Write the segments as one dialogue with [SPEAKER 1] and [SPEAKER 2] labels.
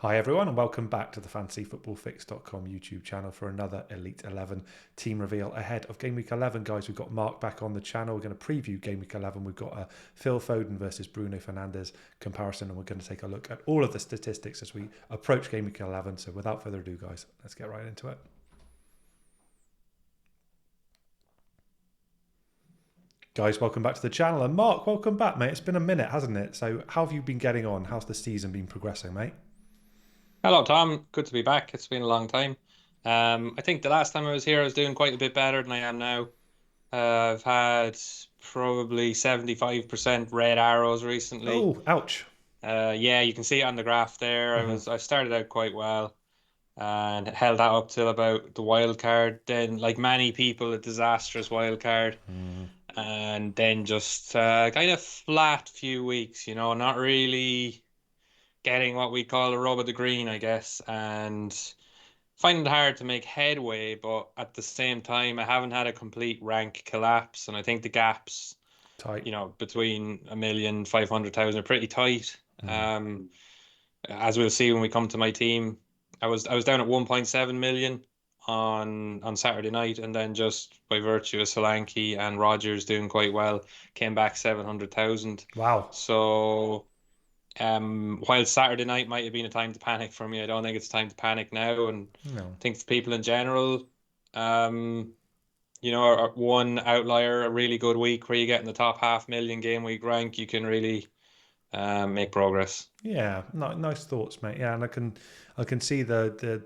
[SPEAKER 1] Hi everyone and welcome back to the fantasyfootballfix.com YouTube channel for another Elite 11 team reveal ahead of Game Week 11. Guys, we've got Mark back on the channel. We're going to preview Game Week 11. We've got a Phil Foden versus Bruno Fernandes comparison, and we're going to take a look at all of the statistics as we approach Game Week 11. So without further ado, guys, let's get right into it. Guys, welcome back to the channel. And Mark, welcome back, mate. It's been a minute, hasn't it? So how have you been getting on? How's the season been progressing, mate?
[SPEAKER 2] Hello, Tom. Good to be back. It's been a long time. I think the last time I was here, I was doing quite a bit better than I am now. I've had probably 75% red arrows recently.
[SPEAKER 1] Oh, ouch.
[SPEAKER 2] Yeah, you can see it on the graph there.
[SPEAKER 1] Hmm.
[SPEAKER 2] I started out quite well and held that up till about the wild card. Then, like many people, a disastrous wild card, and then just kind of flat few weeks. Not really getting what we call a rub of the green, I guess, and finding it hard to make headway, but at the same time, I haven't had a complete rank collapse, and I think the gaps,
[SPEAKER 1] Tight.
[SPEAKER 2] between 1,500,000 are pretty tight.
[SPEAKER 1] Mm.
[SPEAKER 2] As we'll see when we come to my team, I was down at 1.7 million on Saturday night, and then just by virtue of Solanke and Rogers doing quite well, came back 700,000.
[SPEAKER 1] Wow.
[SPEAKER 2] So. While Saturday night might have been a time to panic for me, I don't think it's time to panic now. And
[SPEAKER 1] No.
[SPEAKER 2] I think for people in general, um, one outlier, a really good week where you get in the top 500,000 game week rank, you can really make progress.
[SPEAKER 1] Yeah, nice thoughts, mate. Yeah, and I can see the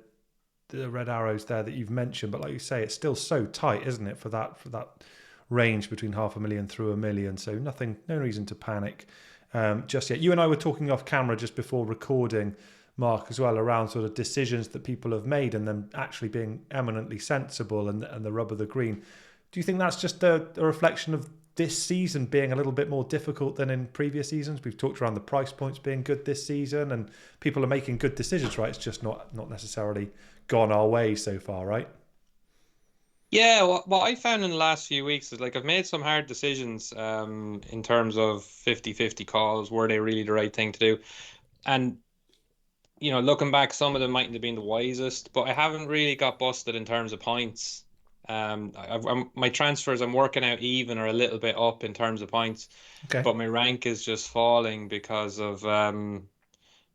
[SPEAKER 1] red arrows there that you've mentioned, but like you say, it's still so tight, isn't it, for that range between 500,000 through 1,000,000. So no reason to panic just yet. You and I were talking off camera just before recording, Mark, as well, around sort of decisions that people have made and them actually being eminently sensible and the rub of the green. Do you think that's just a reflection of this season being a little bit more difficult than in previous seasons? We've talked around the price points being good this season, and people are making good decisions, right? It's just not necessarily gone our way so far, right?
[SPEAKER 2] Yeah, what I found in the last few weeks is like I've made some hard decisions in terms of 50-50 calls. Were they really the right thing to do? And looking back, some of them mightn't have been the wisest, but I haven't really got busted in terms of points. My transfers, I'm working out even or a little bit up in terms of points,
[SPEAKER 1] Okay.
[SPEAKER 2] but my rank is just falling because of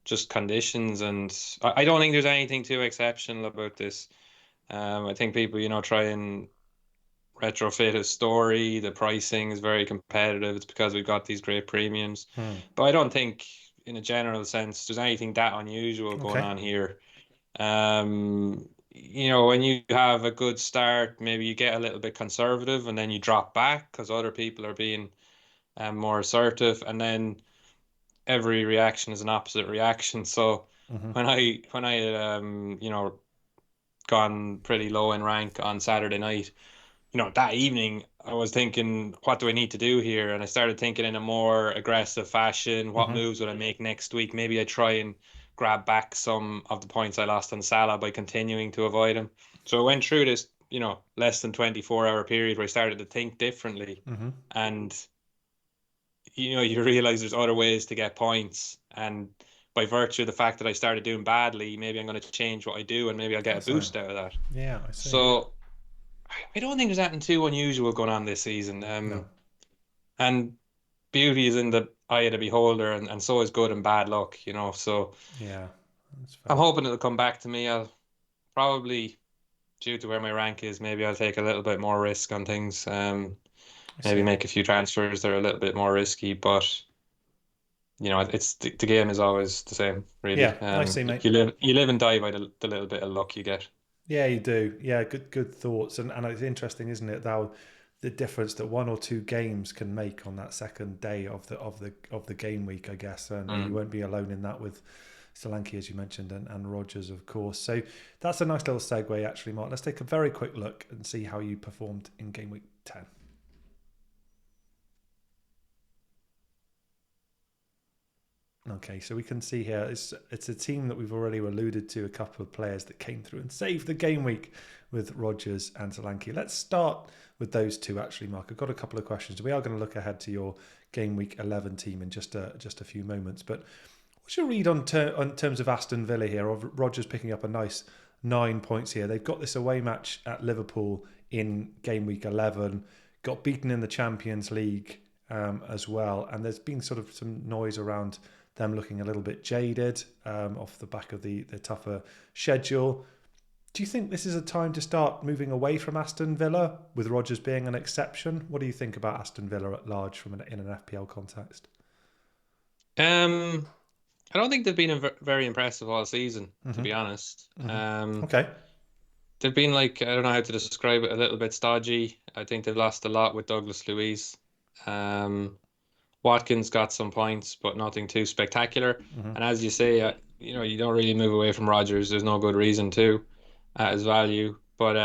[SPEAKER 2] just conditions. And I don't think there's anything too exceptional about this. I think people, try and retrofit a story. The pricing is very competitive. It's because we've got these great premiums.
[SPEAKER 1] Hmm.
[SPEAKER 2] But I don't think, in a general sense, there's anything that unusual going
[SPEAKER 1] Okay.
[SPEAKER 2] on here. When you have a good start, maybe you get a little bit conservative and then you drop back because other people are being more assertive, and then every reaction is an opposite reaction. So
[SPEAKER 1] Hmm.
[SPEAKER 2] when I had gone pretty low in rank on Saturday night, that evening I was thinking, what do I need to do here? And I started thinking in a more aggressive fashion, what
[SPEAKER 1] Hmm.
[SPEAKER 2] moves would I make next week? Maybe I try and grab back some of the points I lost on Salah by continuing to avoid him. So I went through this, less than 24-hour period where I started to think differently.
[SPEAKER 1] Hmm.
[SPEAKER 2] And, you realize there's other ways to get points. And by virtue of the fact that I started doing badly, maybe I'm going to change what I do and maybe I'll get
[SPEAKER 1] I
[SPEAKER 2] a
[SPEAKER 1] see.
[SPEAKER 2] boost out of that.
[SPEAKER 1] Yeah, I see.
[SPEAKER 2] So I don't think there's anything too unusual going on this season.
[SPEAKER 1] No.
[SPEAKER 2] And beauty is in the eye of the beholder, and so is good and bad luck. So
[SPEAKER 1] Yeah, that's
[SPEAKER 2] I'm
[SPEAKER 1] fair.
[SPEAKER 2] hoping it'll come back to me. I'll probably, due to where my rank is, maybe I'll take a little bit more risk on things.
[SPEAKER 1] I
[SPEAKER 2] Maybe
[SPEAKER 1] see.
[SPEAKER 2] make a few transfers that are a little bit more risky, but it's the game is always the same, really.
[SPEAKER 1] Yeah, I see, mate.
[SPEAKER 2] You live and die by the little bit of luck you get.
[SPEAKER 1] Yeah, you do. Yeah, good thoughts. And it's interesting, isn't it, how the difference that one or two games can make on that second day of the game week, I guess. And you
[SPEAKER 2] Mm.
[SPEAKER 1] won't be alone in that with Solanke, as you mentioned, and Rogers, of course. So that's a nice little segue, actually, Mark. Let's take a very quick look and see how you performed in game week 10. Okay, so we can see here it's a team that we've already alluded to, a couple of players that came through and saved the game week with Rogers and Solanke. Let's start with those two, actually, Mark. I've got a couple of questions. We are going to look ahead to your game week 11 team in just a few moments, but What's your read on terms of Aston Villa here? Of Rodgers picking up a nice 9 points here. They've got this away match at Liverpool in game week 11. Got beaten in the Champions League as well, and there's been sort of some noise around them looking a little bit jaded off the back of the tougher schedule. Do you think this is a time to start moving away from Aston Villa, with Rodgers being an exception? What do you think about Aston Villa at large in an FPL context?
[SPEAKER 2] Um, I don't think they've been very impressive all season, to
[SPEAKER 1] Hmm.
[SPEAKER 2] be honest.
[SPEAKER 1] Hmm. Okay.
[SPEAKER 2] They've been like, I don't know how to describe it, a little bit stodgy. I think they've lost a lot with Douglas Luiz. Um, Watkins got some points, but nothing too spectacular.
[SPEAKER 1] Hmm.
[SPEAKER 2] And as you say, you don't really move away from Rodgers. There's no good reason to at his value. But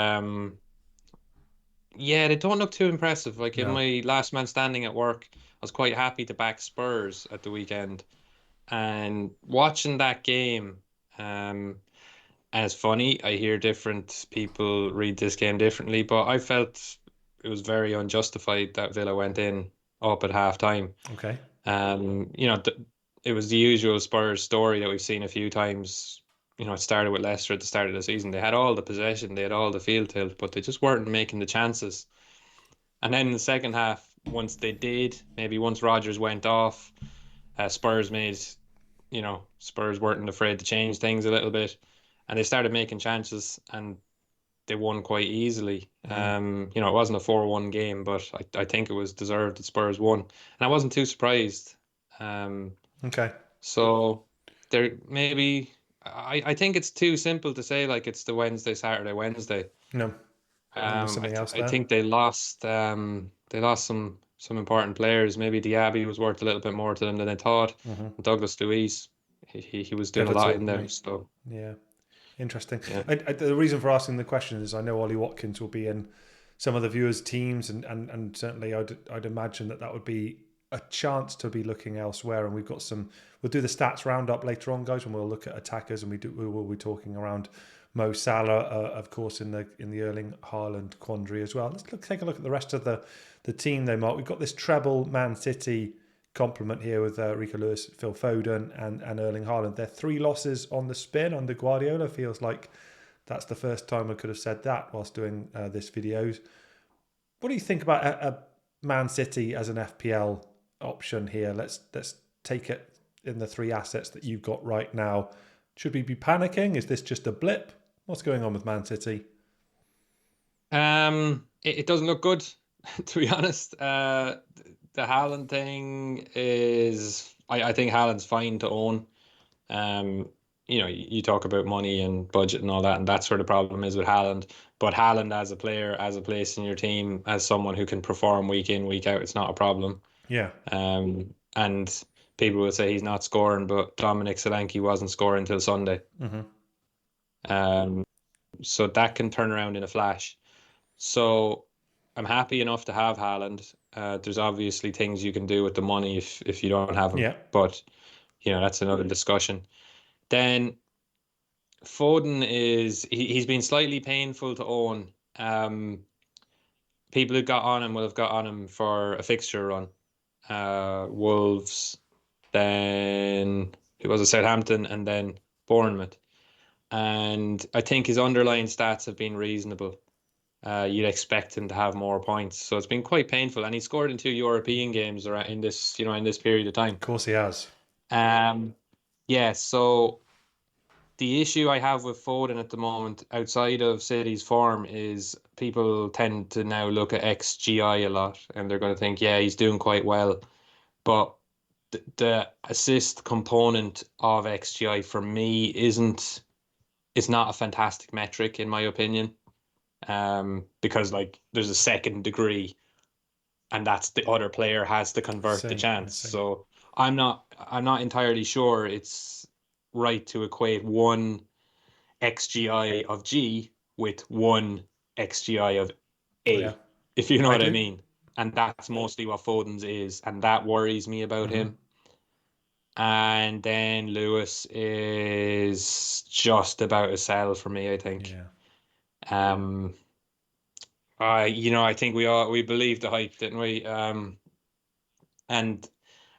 [SPEAKER 2] yeah, they don't look too impressive. Like in
[SPEAKER 1] No.
[SPEAKER 2] my last man standing at work, I was quite happy to back Spurs at the weekend. And watching that game, and it's funny, I hear different people read this game differently, but I felt it was very unjustified that Villa went in up at half time.
[SPEAKER 1] Okay.
[SPEAKER 2] You know, it was the usual Spurs story that we've seen a few times. You know, it started with Leicester at the start of the season. They had all the possession, they had all the field tilt, but they just weren't making the chances. And then in the second half, once they did, maybe once Rodgers went off, Spurs made, Spurs weren't afraid to change things a little bit, and they started making chances, and they won quite easily.
[SPEAKER 1] Mm.
[SPEAKER 2] It wasn't a 4-1 game, but I think it was deserved that Spurs won, and I wasn't too surprised. Um,
[SPEAKER 1] Okay.
[SPEAKER 2] so there maybe I think it's too simple to say like it's the Wednesday, Saturday, Wednesday.
[SPEAKER 1] No. I think there's something else
[SPEAKER 2] I
[SPEAKER 1] there.
[SPEAKER 2] think they lost some important players. Maybe Diaby was worth a little bit more to them than they thought.
[SPEAKER 1] Hmm.
[SPEAKER 2] Douglas Luiz, he was doing a lot
[SPEAKER 1] Pivotal,
[SPEAKER 2] in there.
[SPEAKER 1] right?
[SPEAKER 2] So
[SPEAKER 1] Yeah. Interesting.
[SPEAKER 2] yeah.
[SPEAKER 1] The reason for asking the question is I know Ollie Watkins will be in some of the viewers' teams, and certainly I'd imagine that would be a chance to be looking elsewhere. And we've got some. We'll do the stats roundup later on, guys, and we'll look at attackers, and we will be talking around Mo Salah, of course, in the Erling Haaland quandary as well. Take a look at the rest of the team, though, Mark. We've got this treble Man City complement here with Rico Lewis, Phil Foden, and Erling Haaland. They're 3 losses on the spin under Guardiola. Feels like that's the first time I could have said that whilst doing this video. What do you think about a Man City as an FPL option here? Let's take it in the 3 assets that you've got right now. Should we be panicking? Is this just a blip? What's going on with Man City?
[SPEAKER 2] It doesn't look good, to be honest. The Haaland thing is, I think Haaland's fine to own. Um, you talk about money and budget and all that, and that's where the problem is with Haaland. But Haaland as a player, as a place in your team, as someone who can perform week in, week out, it's not a problem.
[SPEAKER 1] Yeah.
[SPEAKER 2] And people will say he's not scoring, but Dominic Solanke wasn't scoring until Sunday.
[SPEAKER 1] Hmm.
[SPEAKER 2] Um, so that can turn around in a flash. So I'm happy enough to have Haaland. There's obviously things you can do with the money if you don't have him,
[SPEAKER 1] Yeah.
[SPEAKER 2] but that's another discussion. Then Foden he's been slightly painful to own. People who got on him will have got on him for a fixture run. Wolves, then it was a Southampton, and then Bournemouth. And I think his underlying stats have been reasonable. You'd expect him to have more points, so it's been quite painful. And he scored in 2 European games around in this period of time.
[SPEAKER 1] Of course he has.
[SPEAKER 2] Um, yeah. So the issue I have with Foden at the moment, outside of City's form, is people tend to now look at XGI a lot, and they're going to think, yeah, he's doing quite well. But the assist component of XGI for me isn't. It's not a fantastic metric in my opinion. Because like there's a second degree, and that's the other player has to
[SPEAKER 1] I
[SPEAKER 2] convert the
[SPEAKER 1] see. I
[SPEAKER 2] chance.
[SPEAKER 1] see.
[SPEAKER 2] So I'm not entirely sure it's right to equate one XGI of G with one XGI of
[SPEAKER 1] Got ya.
[SPEAKER 2] A, if you know
[SPEAKER 1] I
[SPEAKER 2] what I
[SPEAKER 1] do.
[SPEAKER 2] mean. And that's mostly what Foden's is, and that worries me about
[SPEAKER 1] Hmm.
[SPEAKER 2] him. And then Lewis is just about a sell for me, I think.
[SPEAKER 1] Yeah.
[SPEAKER 2] Um, I think we believed the hype, didn't we? And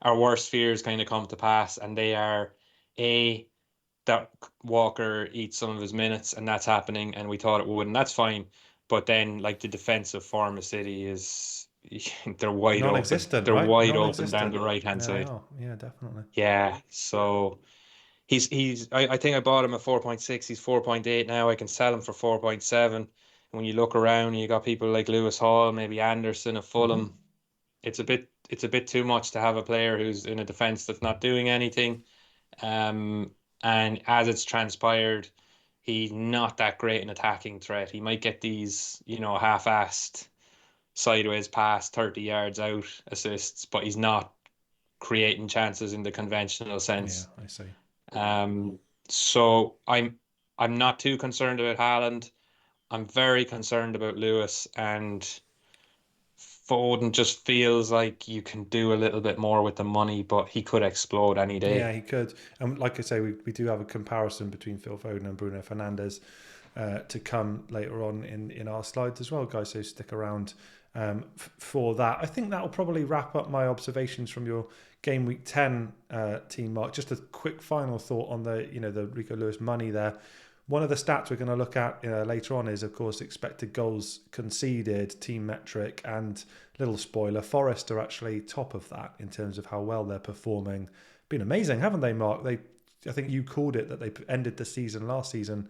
[SPEAKER 2] our worst fears kind of come to pass, and they are. A, that Walker eats some of his minutes, and that's happening, and we thought it would, and that's fine. But then, like, the defensive form of City is they're wide open.
[SPEAKER 1] Non-existent,
[SPEAKER 2] They're
[SPEAKER 1] right?
[SPEAKER 2] wide open down
[SPEAKER 1] Non-existent.
[SPEAKER 2] the right hand
[SPEAKER 1] Yeah, they
[SPEAKER 2] side.
[SPEAKER 1] are. Yeah, definitely.
[SPEAKER 2] Yeah, so I think I bought him at 4.6. He's 4.8 now. I can sell him for 4.7. And when you look around, you got people like Lewis Hall, maybe Anderson of
[SPEAKER 1] Hmm.
[SPEAKER 2] Fulham. It's a bit too much to have a player who's in a defense that's not doing anything. Um, and as it's transpired, he's not that great an attacking threat. He might get these, half-assed sideways pass, 30 yards out assists, but he's not creating chances in the conventional
[SPEAKER 1] Yeah,
[SPEAKER 2] sense.
[SPEAKER 1] I see.
[SPEAKER 2] So I'm not too concerned about Haaland. I'm very concerned about Lewis, and Foden just feels like you can do a little bit more with the money, but he could explode any
[SPEAKER 1] Yeah,
[SPEAKER 2] day.
[SPEAKER 1] he could. And like I say, we do have a comparison between Phil Foden and Bruno Fernandes to come later on in our slides as well, guys. So stick around for that. I think that will probably wrap up my observations from your game week 10 team, Mark. Just a quick final thought on the Rico Lewis money there. One of the stats we're going to look at later on is, of course, expected goals conceded, team metric, and little spoiler, Forest are actually top of that in terms of how well they're performing. Been amazing, haven't they, Mark? I think you called it that they ended the season last season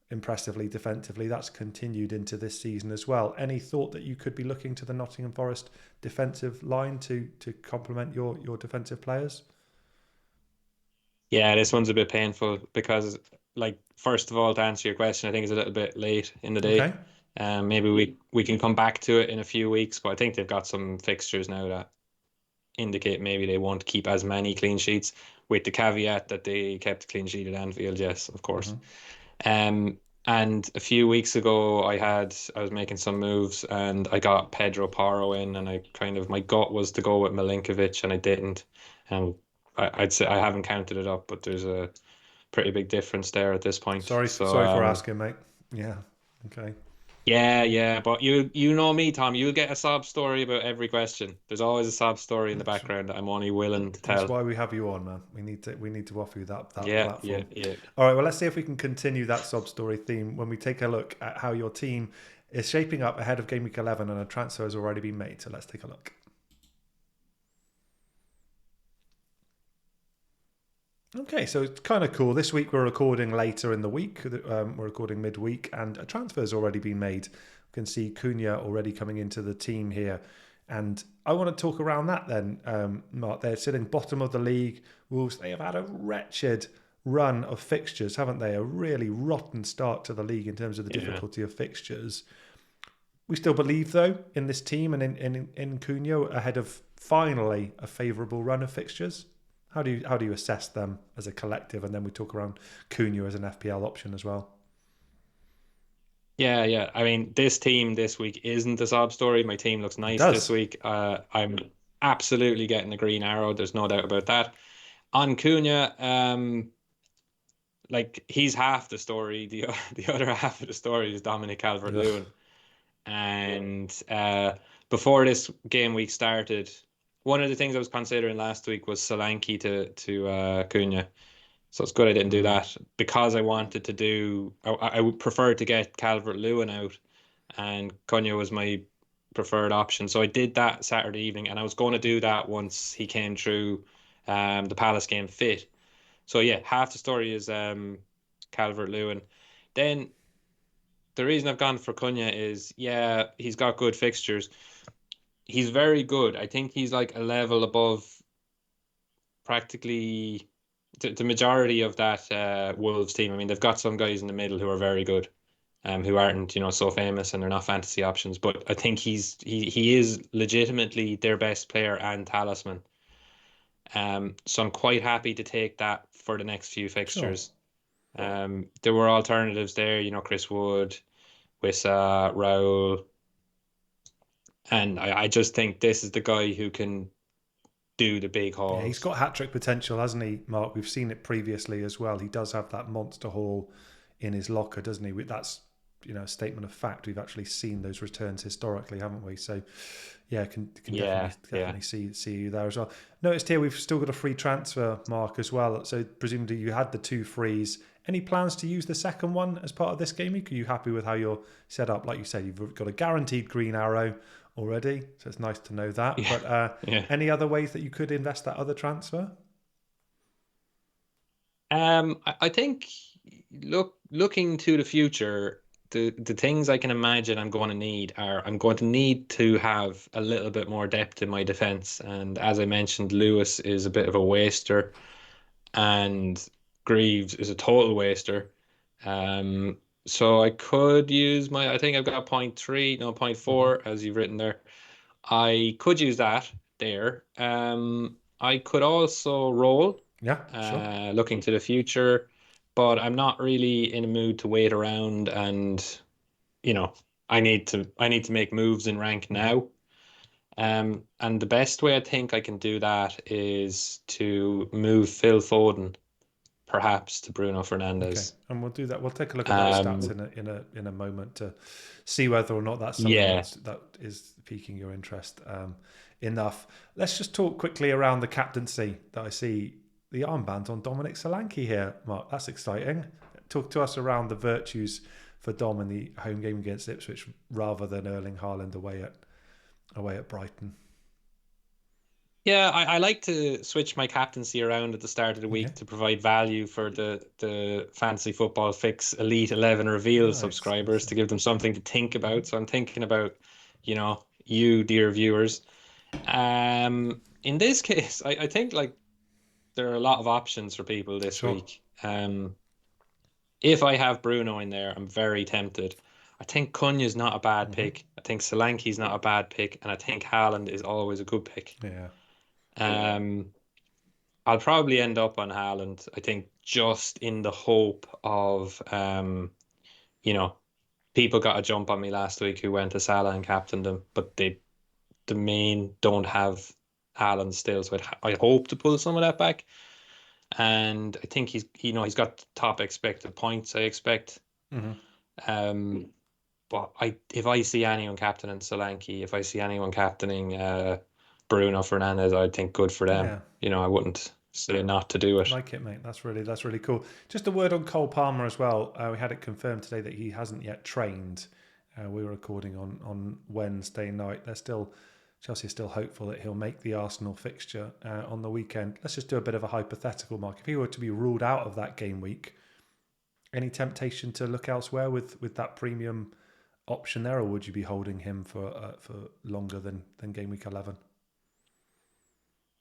[SPEAKER 1] impressively defensively. That's continued into this season as well. Any thought that you could be looking to the Nottingham Forest defensive line to complement your defensive players?
[SPEAKER 2] Yeah, this one's a bit painful because, like, first of all, to answer your question, I think it's a little bit late in the
[SPEAKER 1] Okay.
[SPEAKER 2] day. Maybe we can come back to it in a few weeks, but I think they've got some fixtures now that indicate maybe they won't keep as many clean sheets, with the caveat that they kept a clean sheet at Anfield, yes, of course.
[SPEAKER 1] Mm-hmm.
[SPEAKER 2] Um, and a few weeks ago, I was making some moves, and I got Pedro Porro in, and my gut was to go with Milinkovic, and I didn't. And I'd say I haven't counted it up, but there's a pretty big difference there at this point. So
[SPEAKER 1] Sorry for asking, mate. Yeah. Okay.
[SPEAKER 2] yeah, yeah, but you know me, Tom. You'll get a sob story about every question. There's always a sob story in the
[SPEAKER 1] That's
[SPEAKER 2] background that I'm only willing to
[SPEAKER 1] That's
[SPEAKER 2] tell.
[SPEAKER 1] why we have you on, man. We need to offer you that
[SPEAKER 2] Yeah, yeah,
[SPEAKER 1] platform.
[SPEAKER 2] yeah.
[SPEAKER 1] All right. Well, let's see if we can continue that sob story theme when we take a look at how your team is shaping up ahead of game week 11 and a transfer has already been made. So let's take a look. Okay, so it's kind of cool. This week we're recording later in the week. We're recording midweek, and a transfer's already been made. We can see Cunha already coming into the team here, and I want to talk around that then, Mark. They're sitting bottom of the league. Wolves. They have had a wretched run of fixtures, haven't they? A really rotten start to the league in terms of the
[SPEAKER 2] Yeah.
[SPEAKER 1] difficulty of fixtures. We still believe, though, in this team and in Cunha ahead of finally a favourable run of fixtures. How do you assess them as a collective, and then we talk around Cunha as an FPL option as well.
[SPEAKER 2] Yeah, yeah. I mean, this team this week isn't a sob story. My team looks
[SPEAKER 1] It
[SPEAKER 2] nice this
[SPEAKER 1] does.
[SPEAKER 2] week. I'm absolutely getting the green arrow. There's no doubt about that. On Cunha, like, he's half the story. The other half of the story is Dominic
[SPEAKER 1] Ugh.
[SPEAKER 2] Calvert-Lewin. And before this game week started, one of the things I was considering last week was Solanke to Cunha. So it's good I didn't do
[SPEAKER 1] Mm.
[SPEAKER 2] that because I wanted to do. I would prefer to get Calvert-Lewin out, and Cunha was my preferred option. So I did that Saturday evening, and I was going to do that once he came through the Palace game fit. So yeah, half the story is Calvert-Lewin. Then the reason I've gone for Cunha is, yeah, he's got good fixtures. He's very good. I think he's like a level above practically the majority of that Wolves team. I mean, they've got some guys in the middle who are very good, who aren't, so famous, and they're not fantasy options. But I think he is legitimately their best player and talisman. So I'm quite happy to take that for the next few
[SPEAKER 1] Sure.
[SPEAKER 2] fixtures. There were alternatives there, Chris Wood, Wissa, Raul, and I just think this is the guy who can do the big
[SPEAKER 1] Yeah, he's
[SPEAKER 2] hauls.
[SPEAKER 1] got hat trick potential, hasn't he, Mark? We've seen it previously as well. He does have that monster haul in his locker, doesn't he? That's a statement of fact. We've actually seen those returns historically, haven't we? So yeah, can
[SPEAKER 2] Yeah, yeah.
[SPEAKER 1] definitely see you there as well. Noticed here we've still got a free transfer, Mark, as well. So presumably you had the two frees. Any plans to use the second one as part of this game week? Are you happy with how you're set up? Like you said, you've got a guaranteed green arrow already, so it's nice to know that.
[SPEAKER 2] Yeah,
[SPEAKER 1] But
[SPEAKER 2] yeah.
[SPEAKER 1] any other ways that you could invest that other transfer?
[SPEAKER 2] I think looking to the future, the things I can imagine I'm going to need are I'm going to need to have a little bit more depth in my defense. And as I mentioned, Lewis is a bit of a waster, and Greaves is a total waster. Um, so I could use I think I've got point three, no, point
[SPEAKER 1] Hmm.
[SPEAKER 2] four, as you've written there. I could use that there. I could also roll,
[SPEAKER 1] Yeah, sure.
[SPEAKER 2] looking to the future, but I'm not really in a mood to wait around and, you know, I need to make moves in rank
[SPEAKER 1] Hmm.
[SPEAKER 2] now. And the best way I think I can do that is to move Phil Foden, perhaps to Bruno
[SPEAKER 1] Okay,
[SPEAKER 2] Fernandes.
[SPEAKER 1] and we'll do that. We'll take a look at those stats
[SPEAKER 2] Um,
[SPEAKER 1] in a moment to see whether or not that's something
[SPEAKER 2] yeah.
[SPEAKER 1] that is piquing your interest enough. Let's just talk quickly around the captaincy that I see the armband on Dominic Solanke here, Mark. That's exciting. Talk to us around the virtues for Dom in the home game against Ipswich rather than Erling Haaland away at Brighton.
[SPEAKER 2] Yeah, I like to switch my captaincy around at the start of the
[SPEAKER 1] Okay,
[SPEAKER 2] week to provide value for the Fantasy Football Fix Elite 11 Reveal
[SPEAKER 1] nice.
[SPEAKER 2] subscribers to give them something to think about. So I'm thinking about, you, dear viewers. In this case, I think like there are a lot of options for people this
[SPEAKER 1] Sure.
[SPEAKER 2] week. If I have Bruno in there, I'm very tempted. I think Cunha's not a bad
[SPEAKER 1] Hmm.
[SPEAKER 2] pick. I think Solanke's not a bad pick, and I think Haaland is always a good pick.
[SPEAKER 1] Yeah.
[SPEAKER 2] Um, I'll probably end up on Haaland, I think, just in the hope of, you know, people got a jump on me last week who went to Salah and captained them, but the main don't have Haaland still, so I hope to pull some of that back. And I think he's got top expected points, I expect.
[SPEAKER 1] Hmm.
[SPEAKER 2] Um, but if I see anyone captaining Solanke, if I see anyone captaining Bruno Fernandes, I'd think good for them.
[SPEAKER 1] Yeah.
[SPEAKER 2] I wouldn't say not to do it.
[SPEAKER 1] Like it, mate. That's really cool. Just a word on Cole Palmer as well. We had it confirmed today that he hasn't yet trained. We were recording on Wednesday night. Chelsea are still hopeful that he'll make the Arsenal fixture on the weekend. Let's just do a bit of a hypothetical, Mark. If he were to be ruled out of that game week, any temptation to look elsewhere with that premium option there, or would you be holding him for longer than game week 11?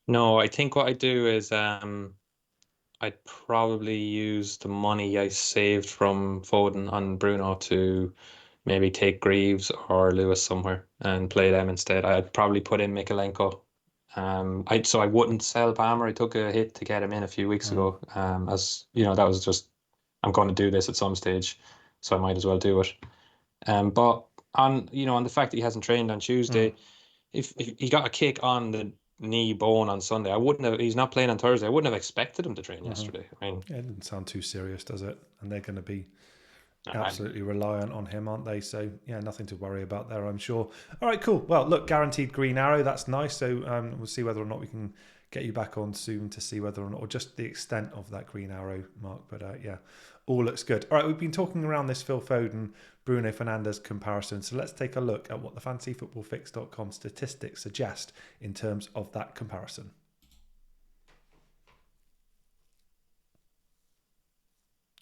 [SPEAKER 2] No, I think what I do is I'd probably use the money I saved from Foden on Bruno to maybe take Greaves or Lewis somewhere and play them instead. I'd probably put in Mikalenko. So I wouldn't sell Palmer. I took a hit to get him in a few weeks
[SPEAKER 1] Mm,
[SPEAKER 2] ago. As you know, that was just I'm going to do this at some stage, so I might as well do it. But on the fact that he hasn't trained on
[SPEAKER 1] mm,
[SPEAKER 2] Tuesday, if he got a kick on the knee bone on Sunday, I wouldn't have. He's not playing on Thursday. I wouldn't have expected him to train
[SPEAKER 1] mm-hmm.
[SPEAKER 2] yesterday. I mean,
[SPEAKER 1] Yeah, it doesn't sound too serious, does it? And they're going to be
[SPEAKER 2] I,
[SPEAKER 1] absolutely reliant on him, aren't they? So yeah, nothing to worry about there, I'm sure. All right, cool. Well, look, guaranteed green arrow. That's nice. So we'll see whether or not we can get you back on soon to see whether or not, or just the extent of that green arrow, Mark. But yeah, all looks good. All right, we've been talking around this Phil Foden, Bruno Fernandes comparison. So let's take a look at what the fantasyfootballfix.com statistics suggest in terms of that comparison.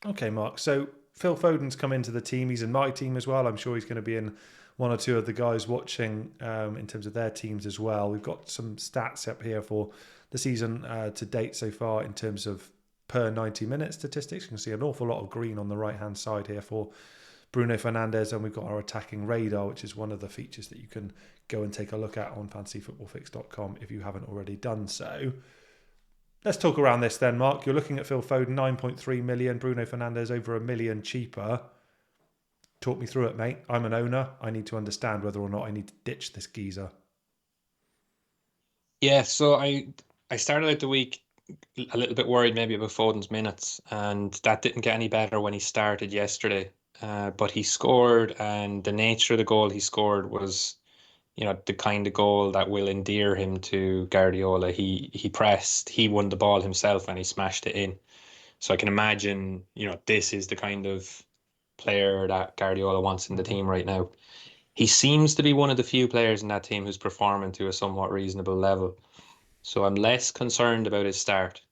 [SPEAKER 1] Okay, Mark. So Phil Foden's come into the team. He's in my team as well. I'm sure he's going to be in one or two of the guys watching in terms of their teams as well. We've got some stats up here for the season to date so far in terms of per 90 minute statistics. You can see an awful lot of green on the right hand side here for Bruno Fernandes, and we've got our attacking radar, which is one of the features that you can go and take a look at on fantasyfootballfix.com if you haven't already done so. Let's talk around this then, Mark. You're looking at Phil Foden, 9.3 million, Bruno Fernandes over a million cheaper. Talk me through it, mate. I'm an owner. I need to understand whether or not I need to ditch this geezer.
[SPEAKER 2] yeah. So I started out the week a little bit worried maybe about Foden's minutes, and that didn't get any better when he started yesterday. but he scored, and the nature of the goal he scored was, the kind of goal that will endear him to Guardiola. He pressed, he won the ball himself, and he smashed it in. So I can imagine, this is the kind of player that Guardiola wants in the
[SPEAKER 1] Hmm.
[SPEAKER 2] team right now. He seems to be one of the few players in that team who's performing to a somewhat reasonable level. So I'm less concerned about his start,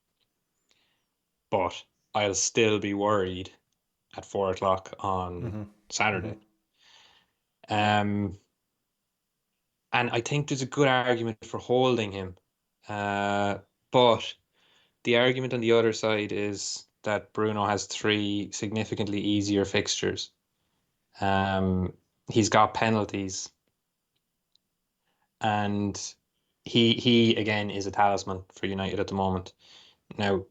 [SPEAKER 2] but I'll still be worried at 4 o'clock on
[SPEAKER 1] Hmm. Hmm.
[SPEAKER 2] Saturday. Um, and I think there's a good argument for holding him. But the argument on the other side is that Bruno has three significantly easier fixtures. Um, he's got penalties, and he again is a talisman for United at the moment. Now,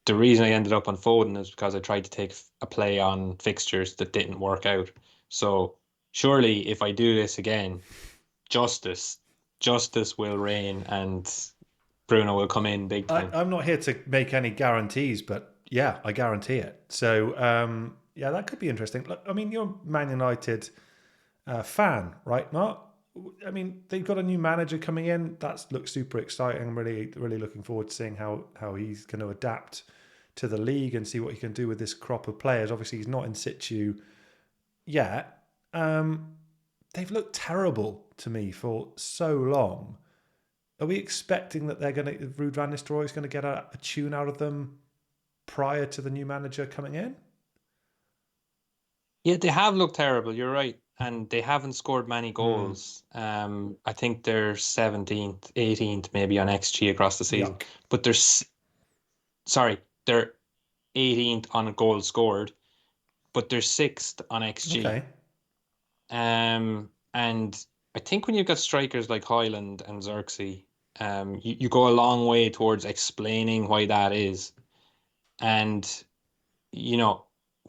[SPEAKER 2] the reason I ended up on Foden is because I tried to take a play on fixtures that didn't work out. So surely, if I do this again, justice, justice will reign, and Bruno will come in big time.
[SPEAKER 1] I'm not here to make any guarantees, but yeah, I guarantee it. So yeah, that could be interesting. Look, I mean, you're a Man United fan, right, Mark? I mean, they've got a new manager coming in. That looks super exciting. I'm really looking forward to seeing how he's going to adapt to the league and see what he can do with this crop of players. Obviously, he's not in situ yet. Um, they've looked terrible to me for so long. Are we expecting that they're going to Ruud van Nistelrooy is going to get a tune out of them prior to the new manager coming in?
[SPEAKER 2] Yeah, they have looked terrible, you're right. And they haven't scored many
[SPEAKER 1] Mm,
[SPEAKER 2] goals. I think they're 17th, 18th maybe on XG across the season.
[SPEAKER 1] yuck.
[SPEAKER 2] But sorry, they're 18th on goals scored, but they're sixth on XG.
[SPEAKER 1] Okay.
[SPEAKER 2] And I think when you've got strikers like Hoyland and Xerxes, you go a long way towards explaining why that is. And you know,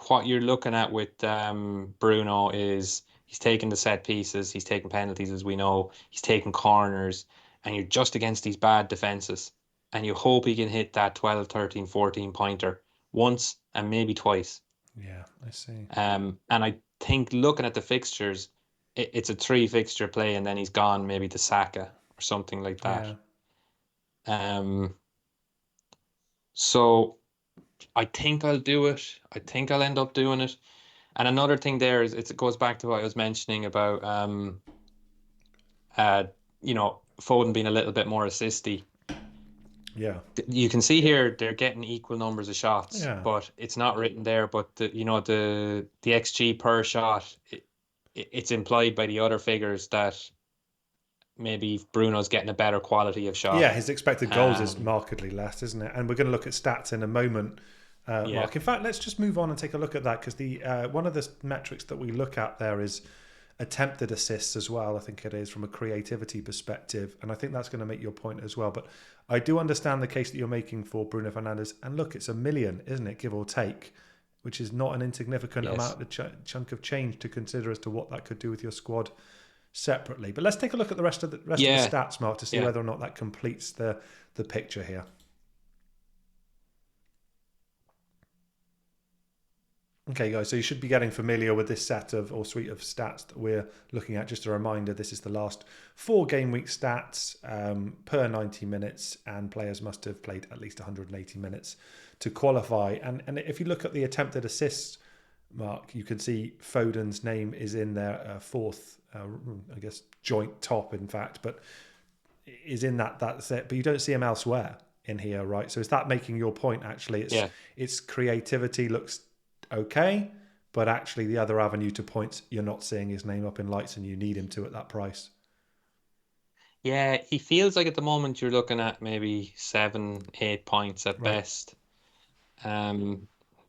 [SPEAKER 2] what you're looking at with Bruno is he's taking the set pieces, he's taking penalties, as we know, he's taking corners, and you're just against these bad defenses. And you hope he can hit that 12, 13, 14 pointer once and maybe twice.
[SPEAKER 1] Yeah, I see.
[SPEAKER 2] And I think looking at the fixtures, it's a three fixture play, and then he's gone maybe to Saka or something like that.
[SPEAKER 1] Yeah.
[SPEAKER 2] Um, so I think I'll do it. I think I'll end up doing it. And another thing there is it goes back to what I was mentioning about uh Foden being a little bit more assisty.
[SPEAKER 1] Yeah.
[SPEAKER 2] You can see here they're getting equal numbers of shots,
[SPEAKER 1] Yeah.
[SPEAKER 2] but it's not written there. But the XG per shot, it's implied by the other figures that maybe Bruno's getting a better quality of
[SPEAKER 1] Yeah,
[SPEAKER 2] shot.
[SPEAKER 1] his expected goals is
[SPEAKER 2] Um,
[SPEAKER 1] markedly less, isn't it? And we're going to look at stats in a moment,
[SPEAKER 2] yeah,
[SPEAKER 1] Mark. In fact, let's just move on and take a look at that because the one of the metrics that we look at there is attempted assists as well. I think it is from a creativity perspective, and I think that's going to make your point as well. But I do understand the case that you're making for Bruno Fernandes. And look, it's a million, isn't it, give or take, which is not an insignificant
[SPEAKER 2] yes,
[SPEAKER 1] amount of chunk of change to consider as to what that could do with your squad separately. But let's take a look at the rest of the
[SPEAKER 2] yeah,
[SPEAKER 1] stats, Mark, to see
[SPEAKER 2] yeah.
[SPEAKER 1] whether or not that completes the picture here. Okay, guys, so you should be getting familiar with this set of or suite of stats that we're looking at. Just a reminder, this is the last 4 game week stats per 90 minutes, and players must have played at least 180 minutes to qualify. And if you look at the attempted assists, Mark, you can see Foden's name is in there, fourth, I guess, joint top, in fact, but is in that set, but you don't see him elsewhere in here, right? So is that making your point? Actually,
[SPEAKER 2] Yeah.
[SPEAKER 1] it's creativity looks okay, but actually the other avenue to points, you're not seeing his name up in lights, and you need him to at that price.
[SPEAKER 2] Yeah, he feels like at the moment you're looking at maybe 7, 8 points at
[SPEAKER 1] Right.
[SPEAKER 2] best. Um,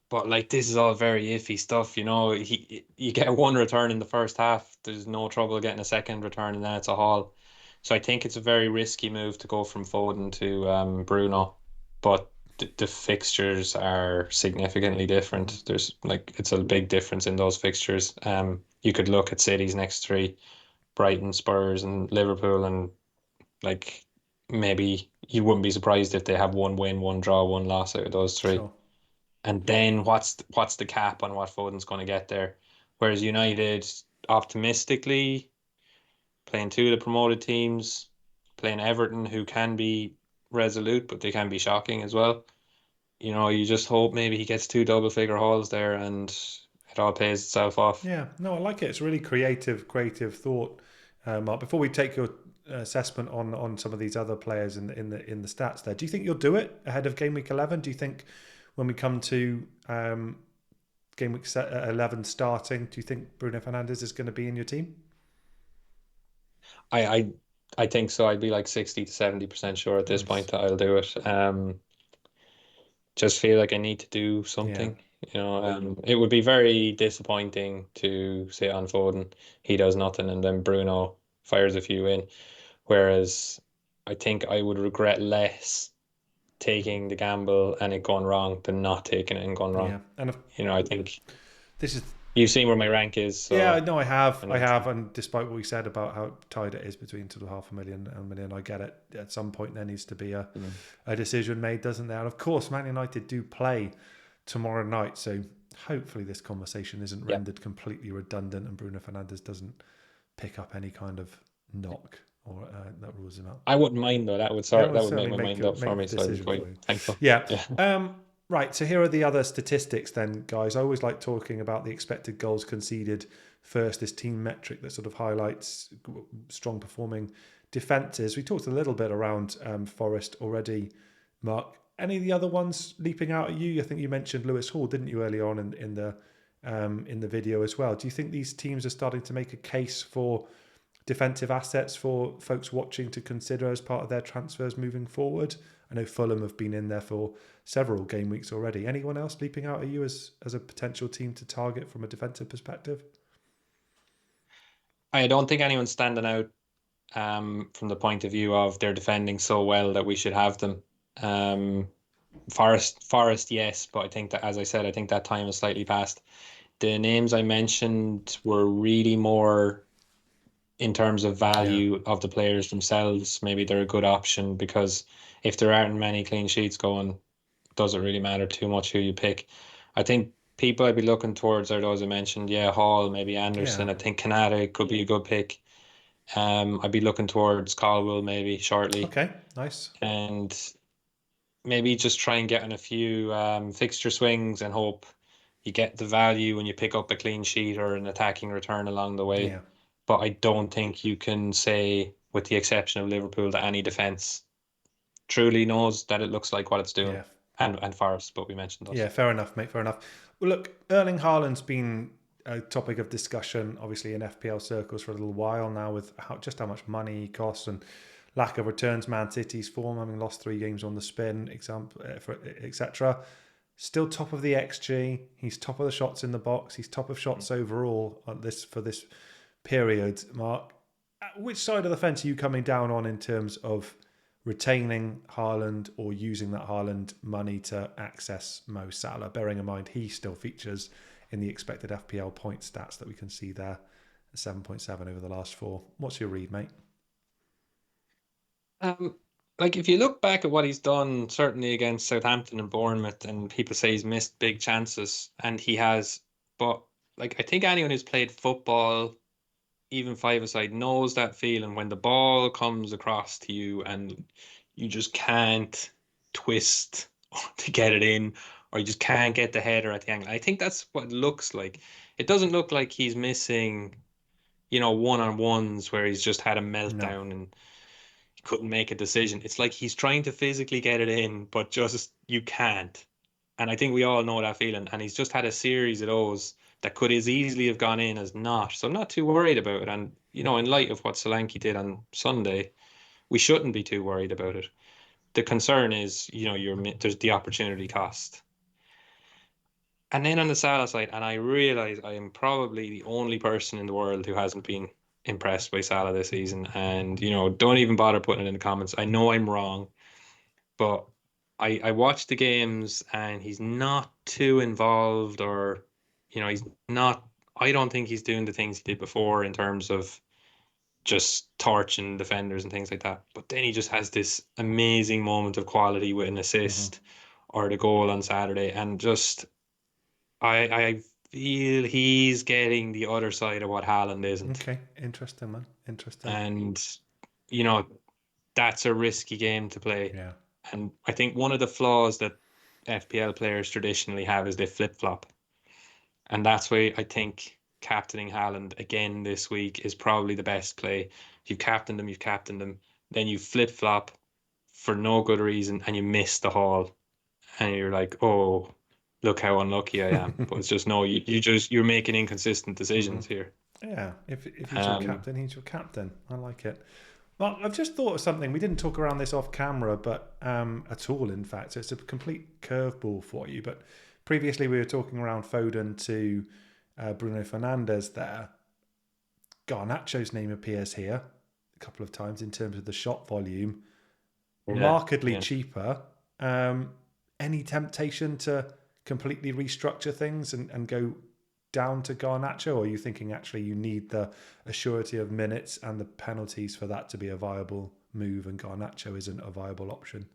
[SPEAKER 2] but like this is all very iffy stuff, you get one return in the first half, there's no trouble getting a second return, and then it's a haul. So I think it's a very risky move to go from Foden to Bruno, but the fixtures are significantly
[SPEAKER 1] Mm-hmm.
[SPEAKER 2] different. There's like it's a big difference in those fixtures. You could look at City's next three, Brighton, Spurs, and Liverpool, and like maybe you wouldn't be surprised if they have one win, one draw, one loss out of those three.
[SPEAKER 1] Sure.
[SPEAKER 2] And then what's the cap on what Foden's going to get there? Whereas United, optimistically, playing two of the promoted teams, playing Everton, who can be resolute, but they can be shocking as well. You just hope maybe he gets two double figure hauls there and it all pays itself off.
[SPEAKER 1] Yeah, no, I like it. It's a really creative thought, Mark. Before we take your assessment on some of these other players in the stats, there, do you think you'll do it ahead of game week 11? Do you think when we come to game week 11 starting, do you think Bruno Fernandes is going to be in your team?
[SPEAKER 2] I, I I think so. I'd be like 60 to 70% sure at this point
[SPEAKER 1] Nice.
[SPEAKER 2] that I'll do it. Just feel like I need to do
[SPEAKER 1] Yeah,
[SPEAKER 2] something. It would be very disappointing to sit on Foden. He does nothing, and then Bruno fires a few in. Whereas I think I would regret less taking the gamble and it gone wrong than not taking it and gone wrong.
[SPEAKER 1] yeah, and
[SPEAKER 2] I think
[SPEAKER 1] this is
[SPEAKER 2] you've seen where my rank is,
[SPEAKER 1] yeah. I
[SPEAKER 2] so
[SPEAKER 1] know
[SPEAKER 2] I
[SPEAKER 1] I
[SPEAKER 2] know.
[SPEAKER 1] have, and despite what we said about how tight it is between sort of 500,000 and a million, I get it. At some point, there needs to be
[SPEAKER 2] Mm.
[SPEAKER 1] a decision made, doesn't there? And of course, Man United do play tomorrow night, so hopefully this conversation isn't
[SPEAKER 2] Yeah.
[SPEAKER 1] rendered completely redundant and Bruno Fernandes doesn't pick up any kind of knock or that rules him out.
[SPEAKER 2] I wouldn't mind though.
[SPEAKER 1] That will
[SPEAKER 2] That would make
[SPEAKER 1] certainly
[SPEAKER 2] my mind up for
[SPEAKER 1] make
[SPEAKER 2] me,
[SPEAKER 1] the
[SPEAKER 2] so I'd be
[SPEAKER 1] decision
[SPEAKER 2] quite
[SPEAKER 1] for you.
[SPEAKER 2] thankful.
[SPEAKER 1] Yeah.
[SPEAKER 2] Yeah.
[SPEAKER 1] Right. So here are the other statistics then, guys. I always like talking about the expected goals conceded first, this team metric that sort of highlights strong performing defences. We talked a little bit around Forest already, Mark. Any of the other ones leaping out at you? I think you mentioned Lewis Hall, didn't you, earlier on in the video as well? Do you think these teams are starting to make a case for defensive assets for folks watching to consider as part of their transfers moving forward? I know Fulham have been in there for several game weeks already. Anyone else leaping out at you as a potential team to target from a defensive perspective?
[SPEAKER 2] I don't think anyone's standing out from the point of view of they're defending so well that we should have them. Um, Forest, yes, but I think that, as I said, I think that time is slightly past. The names I mentioned were really more in terms of
[SPEAKER 1] Yeah,
[SPEAKER 2] value of the players themselves. Maybe they're a good option because if there aren't many clean sheets going, does it really matter too much who you pick? I think people I'd be looking towards are those I mentioned. Yeah, Hall, maybe
[SPEAKER 1] yeah.
[SPEAKER 2] Anderson. I think Kanata could be a good pick. I'd be looking towards Caldwell maybe shortly,
[SPEAKER 1] Okay, nice.
[SPEAKER 2] and maybe just try and get on a few fixture swings and hope you get the value when you pick up a clean sheet or an attacking return along the way.
[SPEAKER 1] Yeah,
[SPEAKER 2] But I don't think you can say, with the exception of Liverpool, that any defense truly knows that it looks like what it's doing.
[SPEAKER 1] yeah,
[SPEAKER 2] And Forest, but we mentioned
[SPEAKER 1] yeah.
[SPEAKER 2] those.
[SPEAKER 1] Fair enough, mate. Fair enough. Well, look, Erling Haaland's been a topic of discussion, obviously in FPL circles for a little while now, with just how much money he costs and lack of returns. Man City's form, having lost 3 games on the spin, example, etc. Still top of the XG. He's top of the shots in the box. He's top of shots overall on this for this period. Mark, which side of the fence are you coming down on in terms of retaining Haaland or using that Haaland money to access Mo Salah? Bearing in mind he still features in the expected FPL point stats that we can see there, 7.7 over the last 4. What's your read, mate?
[SPEAKER 2] Um, like if you look back at what he's done, certainly against Southampton and Bournemouth, and people say he's missed big chances, and he has, but like I think anyone who's played football, even five-a-side, knows that feeling when the ball comes across to you and you just can't twist to get it in, or you just can't get the header at the angle. I think that's what it looks like. It doesn't look like he's missing, one-on-ones where he's just had a
[SPEAKER 1] No.
[SPEAKER 2] meltdown and couldn't make a decision. It's like he's trying to physically get it in, but just you can't. And I think we all know that feeling. And he's just had a series of those that could as easily have gone in as not. So I'm not too worried about it. And, in light of what Solanke did on Sunday, we shouldn't be too worried about it. The concern is, there's the opportunity cost. And then on the Salah side, and I realize I am probably the only person in the world who hasn't been impressed by Salah this season. And, don't even bother putting it in the comments. I know I'm wrong, but I watched the games and he's not too involved or, he's not, I don't think he's doing the things he did before in terms of just torching defenders and things like that. But then he just has this amazing moment of quality with an
[SPEAKER 1] Mm-hmm.
[SPEAKER 2] assist or the goal on Saturday. And just, I feel he's getting the other side of what Haaland isn't.
[SPEAKER 1] Okay, interesting, man. Interesting.
[SPEAKER 2] And, you know, that's a risky game to play.
[SPEAKER 1] Yeah.
[SPEAKER 2] And I think one of the flaws that FPL players traditionally have is they flip-flop. And that's why I think captaining Haaland again this week is probably the best play. You've captained him, you've captained him, then you flip-flop for no good reason and you miss the haul. And you're like, oh, look how unlucky I am. But it's just no, you're making inconsistent
[SPEAKER 1] Hmm.
[SPEAKER 2] decisions here.
[SPEAKER 1] Yeah, if he's your
[SPEAKER 2] Um,
[SPEAKER 1] captain, he's your captain. I like it. Well, I've just thought of something. We didn't talk around this off camera, but at all, in fact. So it's a complete curveball for you. But previously, we were talking around Foden to Bruno Fernandes there. Garnacho's name appears here a couple of times in terms of the shot volume.
[SPEAKER 2] yeah,
[SPEAKER 1] Markedly
[SPEAKER 2] yeah.
[SPEAKER 1] cheaper. Um, any temptation to completely restructure things and go down to Garnacho, or are you thinking actually you need the assurity of minutes and the penalties for that to be a viable move, and Garnacho isn't a viable option?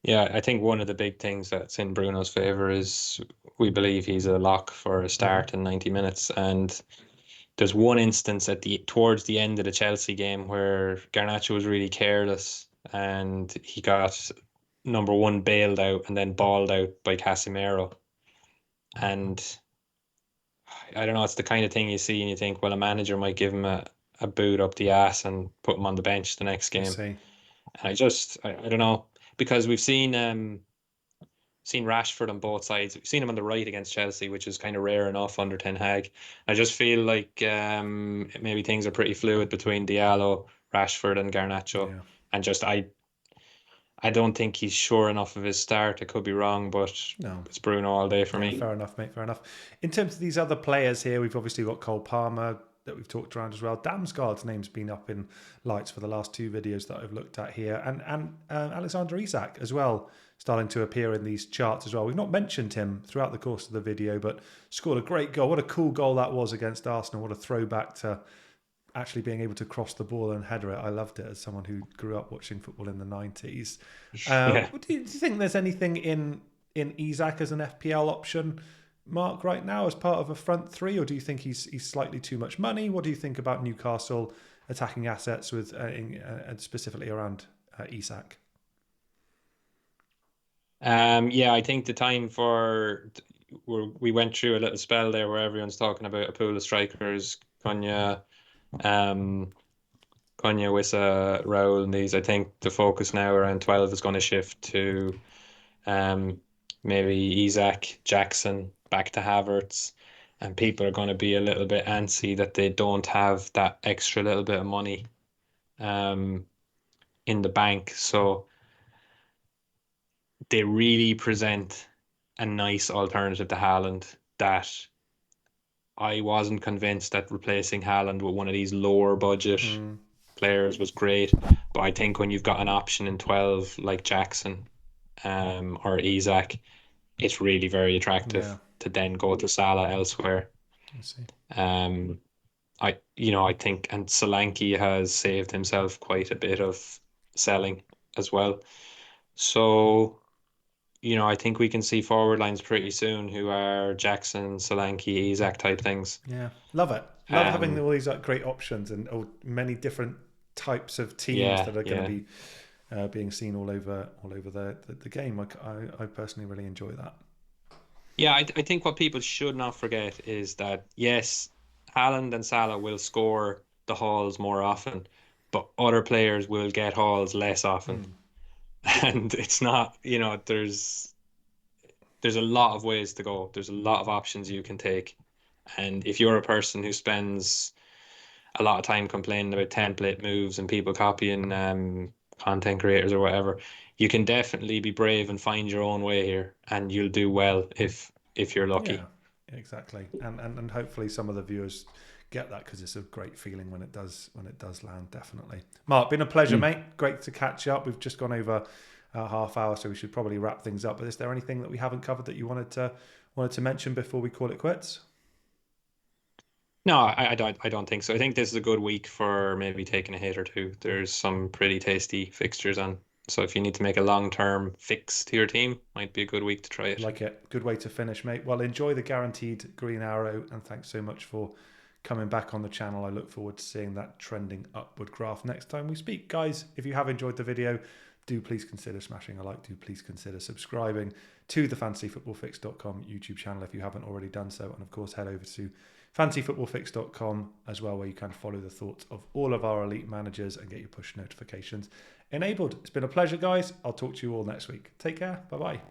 [SPEAKER 2] Yeah, I think one of the big things that's in Bruno's favor is we believe he's a lock for a
[SPEAKER 1] Mm-hmm.
[SPEAKER 2] start in 90 minutes. And there's one instance at the towards the end of the Chelsea game where Garnacho was really careless and he got number one bailed out and then balled out by Casemiro. And I don't know, it's the kind of thing you see and you think, well, a manager might give him a boot up the ass and put him on the bench the next
[SPEAKER 1] I
[SPEAKER 2] game.
[SPEAKER 1] see.
[SPEAKER 2] And I don't know, because we've seen Rashford on both sides. We've seen him on the right against Chelsea, which is kind of rare enough under Ten Hag. I just feel like maybe things are pretty fluid between Diallo, Rashford, and Garnacho.
[SPEAKER 1] Yeah.
[SPEAKER 2] And just I don't think he's sure enough of his start. I could be wrong, but
[SPEAKER 1] No.
[SPEAKER 2] it's Bruno all day for
[SPEAKER 1] Yeah,
[SPEAKER 2] me.
[SPEAKER 1] fair enough, mate. Fair enough. In terms of these other players here, we've obviously got Cole Palmer that we've talked around as well. Damsgaard's name's been up in lights for the last two videos that I've looked at here, and Alexander Isak as well, starting to appear in these charts as well. We've not mentioned him throughout the course of the video, but scored a great goal. What a cool goal that was against Arsenal. What a throwback to actually being able to cross the ball and header it. I loved it as someone who grew up watching football in the 90s.
[SPEAKER 2] Yeah.
[SPEAKER 1] Do you think there's anything in Isak as an FPL option, Mark, right now as part of a front three, or do you think he's slightly too much money? What do you think about Newcastle attacking assets with specifically around Isak?
[SPEAKER 2] Yeah, I think the time for we went through a little spell there where everyone's talking about a pool of strikers, Konya, um, Konya, Wissa, Raul, and these. I think the focus now around 12 is going to shift to um, maybe Isak, Jackson, back to Havertz, and people are going to be a little bit antsy that they don't have that extra little bit of money um, in the bank. So they really present a nice alternative to Haaland that I wasn't convinced that replacing Haaland with one of these lower budget
[SPEAKER 1] Mm,
[SPEAKER 2] players was great. But I think when you've got an option in 12 like Jackson or Isak, it's really very
[SPEAKER 1] yeah,
[SPEAKER 2] attractive to then go to Salah elsewhere.
[SPEAKER 1] I see.
[SPEAKER 2] Um, I think, and Solanke has saved himself quite a bit of selling as well. So, I think we can see forward lines pretty soon who are Jackson, Solanke, Isak type things.
[SPEAKER 1] Yeah, love it. Love having
[SPEAKER 2] Um,
[SPEAKER 1] all these great options and many different types of teams
[SPEAKER 2] yeah,
[SPEAKER 1] that are going to
[SPEAKER 2] yeah.
[SPEAKER 1] be being seen all over the game. I personally really enjoy that.
[SPEAKER 2] Yeah, I think what people should not forget is that yes, Haaland and Salah will score the hauls more often, but other players will get hauls less often.
[SPEAKER 1] Mm,
[SPEAKER 2] And it's not, there's a lot of ways to go. There's a lot of options you can take. And if you're a person who spends a lot of time complaining about template moves and people copying content creators or whatever, you can definitely be brave and find your own way here, and you'll do well if you're
[SPEAKER 1] yeah,
[SPEAKER 2] lucky.
[SPEAKER 1] exactly. And hopefully some of the viewers get that because it's a great feeling when it does land. Definitely, Mark. Been a pleasure,
[SPEAKER 2] Mm.
[SPEAKER 1] mate. Great to catch up. We've just gone over a half hour, so we should probably wrap things up. But is there anything that we haven't covered that you wanted to mention before we call it quits?
[SPEAKER 2] No, I don't think so. I think this is a good week for maybe taking a hit or two. There's some pretty tasty fixtures on. So if you need to make a long-term fix to your team, might be a good week to try it.
[SPEAKER 1] Like it. Good way to finish, mate. Well, enjoy the guaranteed green arrow, and thanks so much for coming back on the channel. I look forward to seeing that trending upward graph next time we speak. Guys, if you have enjoyed the video, do please consider smashing a like. Do please consider subscribing to the fantasyfootballfix.com YouTube channel if you haven't already done so. And of course, head over to fantasyfootballfix.com as well, where you can follow the thoughts of all of our elite managers and get your push notifications enabled. It's been a pleasure, guys. I'll talk to you all next week. Take care. Bye-bye.